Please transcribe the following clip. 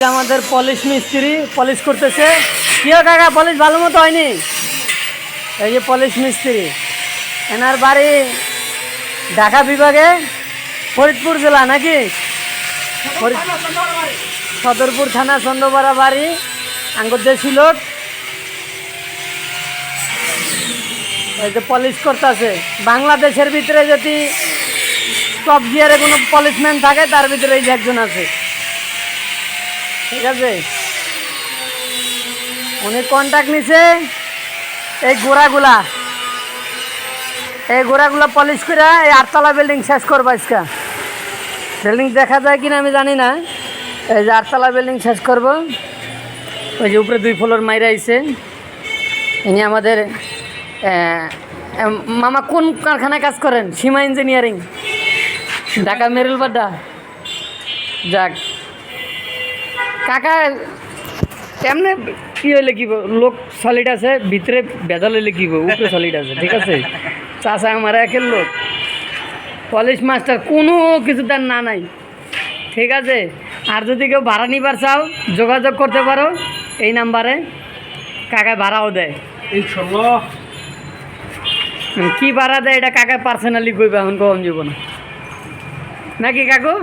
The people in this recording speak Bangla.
আমাদের পলিশ মিস্ত্রি পলিশ করতেছে। কিও কাকা পলিশ ভালো মতো হয়নি? এই যে পলিশ মিস্ত্রি, এনার বাড়ি ঢাকা বিভাগে ফরিদপুর জেলা নাকি সদরপুর থানা চন্দ্রপাড়া বাড়ি আঙ্গুর সিলট। এই যে পলিশ করতেছে। বাংলাদেশের ভিতরে যদি টপ গিয়ারে কোনো পলিশম্যান থাকে তার ভিতরে এই যে একজন আছে, ঠিক আছে। উনি কন্ট্যাক্ট নিছে এই গোড়াগুলা পলিশ করে এই 8তলা বিল্ডিং শেষ করবো। আজকে বিল্ডিং দেখা যায় কিনা আমি জানি না। এই যে 8তলা বিল্ডিং শেষ করব। ওই যে উপরে 2 ফ্লোর মাইরা আইছে। ইনি আমাদের মামা কোন কারখানায় কাজ করেন? সীমা ইঞ্জিনিয়ারিং, ঢাকা মেরুলবাড্ডা। যাক কাকা, এমনি কি হইলে কি লোক সলিড আছে, ভিতরে ভেজাল হইলে কি উপরে সলিড আছে, ঠিক আছে। চাষা আমার একের লোক পলিশ মাস্টার, কোনো কিছু তার না নাই, ঠিক আছে। আর যদি কেউ ভাড়া নিবার চাও যোগাযোগ করতে পারো এই নাম্বারে, কাকা ভাড়াও দেয়। কি ভাড়া দেয় এটা কাকা পার্সোনালি কইবা, এখন কম যাব না নাকি কাকু?